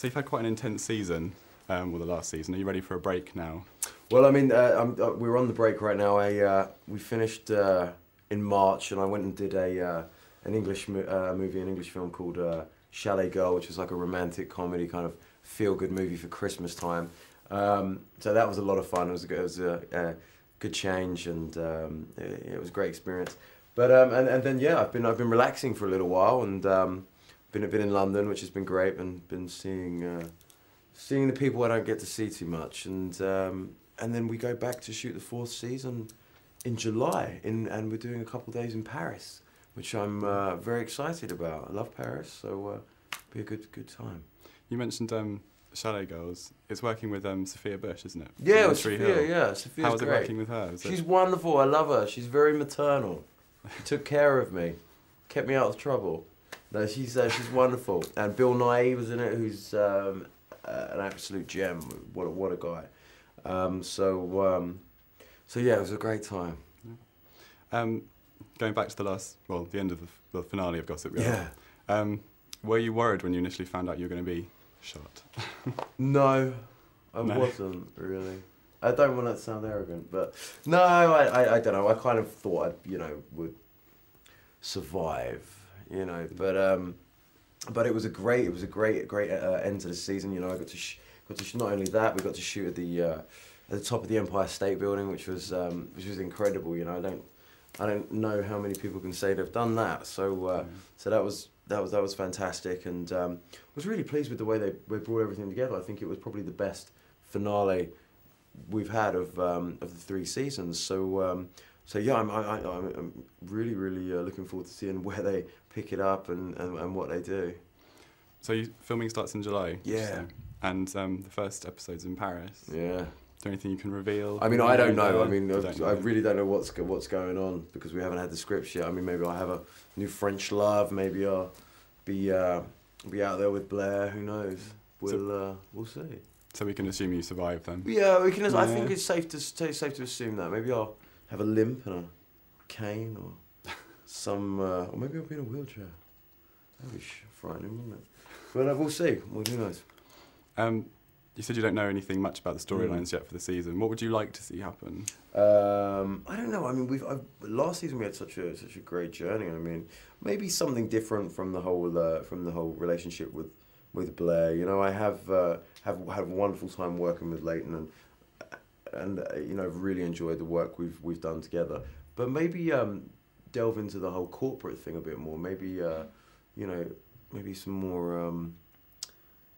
So you've had quite an intense season, well, the last season. Are you ready for a break now? Well, I mean, we're on the break right now. We finished in March, and I went and did an English movie, an English film called Chalet Girl, which was like a romantic comedy kind of feel-good movie for Christmas time. So that was a lot of fun. It was a good change, and it was a great experience. But and then yeah, I've been relaxing for a little while, and been in London, which has been great, and been seeing the people I don't get to see too much, and then we go back to shoot the 4th season in July, and we're doing a couple of days in Paris, which I'm very excited about. I love Paris, so be a good time. You mentioned Chalet Girls. It's working with Sophia Bush, isn't it? Yeah, with Sophia. Yeah, Sophia's How was it great. working with her? She's wonderful. I love her. She's very maternal. She took care of me, kept me out of trouble. No, she's wonderful. And Bill Nye was in it, who's an absolute gem. What a guy. So yeah, it was a great time. Yeah. Going back to the end of the finale of Gossip Girl. Yeah. Were you worried when you initially found out you were going to be shot? No, I wasn't really. I don't want to sound arrogant, but no, I don't know. I kind of thought I, would survive, but it was a great end to the season. I got to not only that, we got to shoot at the top of the Empire State Building, which was incredible. I don't know how many people can say they've done that. So so that was fantastic, and was really pleased with the way they brought everything together. I think it was probably the best finale we've had of the 3 seasons. So yeah, I'm really looking forward to seeing where they pick it up and what they do. So filming starts in July. Yeah. And the first episode's in Paris. Yeah. Is there anything you can reveal? I mean, I don't know. I mean, I really don't know what's going on, because we haven't had the scripts yet. I mean, maybe I'll have a new French love. Maybe I'll be out there with Blair. Who knows? We'll see. So we can assume you survive then. Yeah, we can. Yeah. I think it's safe to assume that. Maybe I'll have a limp and a cane, or or maybe I'll be in a wheelchair. That'd be frightening, wouldn't it? But we'll see. Well, who knows? You said you don't know anything much about the storylines yet for the season. What would you like to see happen? I don't know. I mean, last season we had such a great journey. I mean, maybe something different from the whole relationship with Blair. I have had a wonderful time working with Leighton, and I've really enjoyed the work we've done together. But maybe delve into the whole corporate thing a bit more. Maybe maybe some more.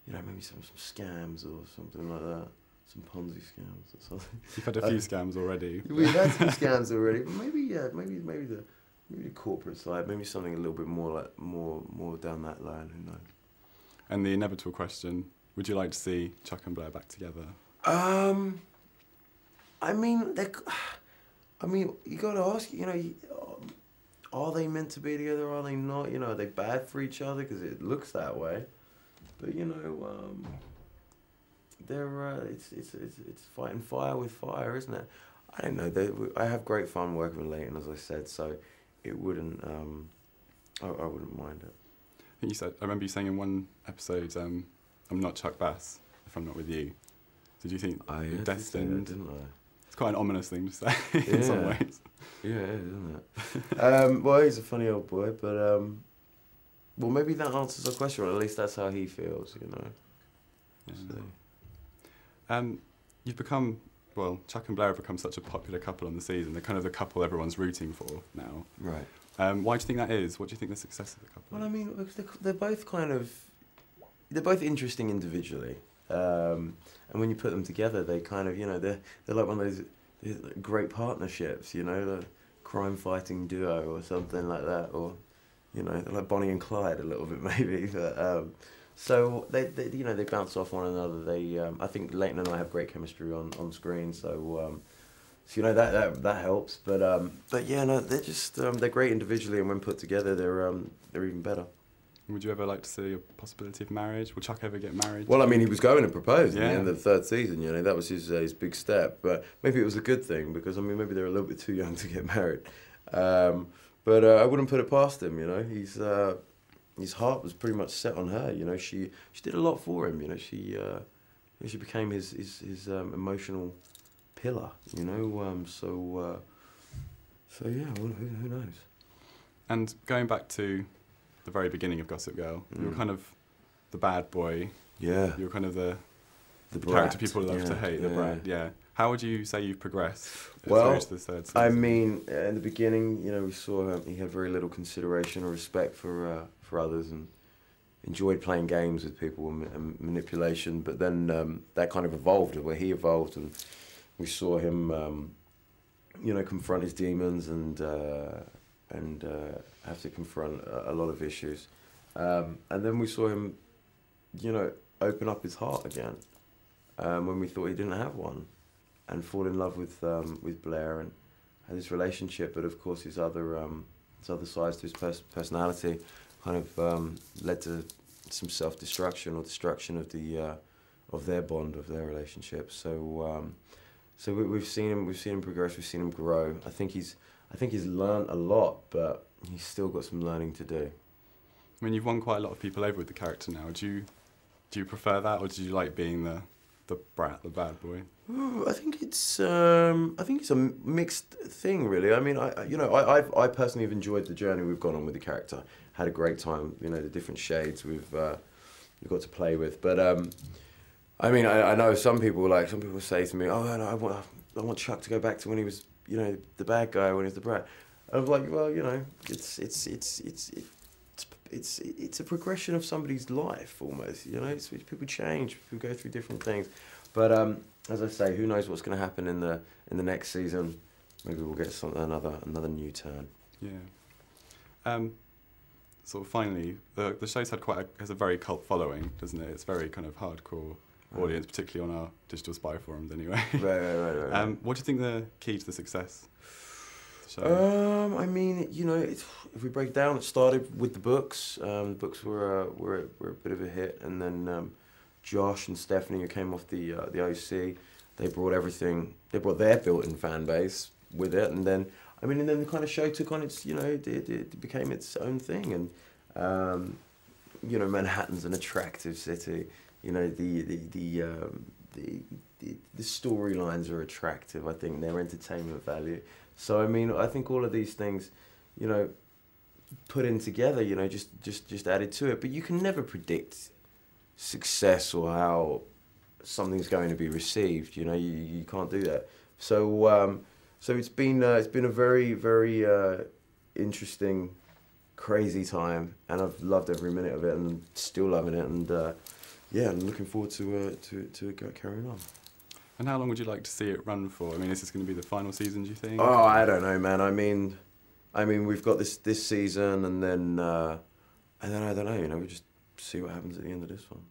Maybe some scams or something like that. Some Ponzi scams or something. You've had a few scams already. We've had some scams already, but maybe the corporate side, maybe something a little bit more more down that line. Who knows? And the inevitable question: would you like to see Chuck and Blair back together? I mean, you got to ask. Are they meant to be together? Are they not? Are they bad for each other? Because it looks that way. But they're it's fighting fire with fire, isn't it? I don't know. I have great fun working with Leighton, as I said, so it wouldn't. I wouldn't mind it. I think I remember you saying in one episode, "I'm not Chuck Bass if I'm not with you." Did you think you're destined? Didn't I? It's quite an ominous thing to say in some ways. Yeah, it is, isn't it? Well, he's a funny old boy, but well, maybe that answers the question, or at least that's how he feels, Yeah. You've become, Chuck and Blair have become such a popular couple on the season. They're kind of the couple everyone's rooting for now. Right. Why do you think that is? What do you think the success of the couple is? Well, I mean, they're both interesting individually. And when you put them together, they kind of, they're like one of those great partnerships, the crime-fighting duo or something like that, or they're like Bonnie and Clyde a little bit maybe. But, so they bounce off one another. I think Leighton and I have great chemistry on screen, so that helps. But yeah, no, they're just they're great individually, and when put together, they're even better. Would you ever like to see a possibility of marriage? Will Chuck ever get married? Well, I mean, he was going to propose in the end of the 3rd season. That was his big step. But maybe it was a good thing, because I mean, maybe they're a little bit too young to get married. But I wouldn't put it past him. his heart was pretty much set on her. You know, she did a lot for him. You know, she became his emotional pillar. You know, so yeah, well, who knows? And going back to the very beginning of Gossip Girl, you were kind of the bad boy. Yeah. You were kind of the brat. character people love to hate, the brat. Yeah. How would you say you've progressed well, through to the third season? I mean, in the beginning, you know, we saw he had very little consideration or respect for others, and enjoyed playing games with people and manipulation. But then that kind of evolved, where he evolved, and we saw him, you know, confront his demons and have to confront a lot of issues. And then we saw him, you know, open up his heart again when we thought he didn't have one, and fall in love with Blair and had this relationship. But of course, his other sides to his personality kind of led to some self-destruction or destruction of their bond, of their relationship. So we've seen him progress. We've seen him grow. I think he's learned a lot, but he's still got some learning to do. I mean, you've won quite a lot of people over with the character now. Do you prefer that, or do you like being the brat, the bad boy? I think it's a mixed thing, really. I mean, I personally have enjoyed the journey we've gone on with the character. Had a great time. You know, the different shades we've got to play with. But I mean, I know some people say to me, "Oh, no, I want Chuck to go back to when he was, you know, the bad guy, when he was the brat." I'm like, well, you know, it's a progression of somebody's life almost. You know, people change, people go through different things. But as I say, who knows what's going to happen in the next season? Maybe we'll get another new turn. Yeah. Sort of finally, the show's has a very cult following, doesn't it? It's very kind of hardcore audience, particularly on our digital spy forums, anyway. Right. What do you think the key to the success of the show? I mean, you know, if we break down, it started with the books. The books were a bit of a hit, and then Josh and Stephanie, who came off the OC, they brought everything. They brought their built-in fan base with it, and then the kind of show took on its, you know, it became its own thing, and you know, Manhattan's an attractive city. You know, the storylines are attractive. I think their entertainment value. So I mean, I think all of these things, you know, put in together, you know, just added to it. But you can never predict success or how something's going to be received. You know, you can't do that. So it's been a very, very interesting, crazy time, and I've loved every minute of it, and still loving it, and yeah, I'm looking forward to carrying on. And how long would you like to see it run for? I mean, is this going to be the final season, do you think? Oh, I don't know, man. I mean, we've got this season, and then I don't know. You know, we just see what happens at the end of this one.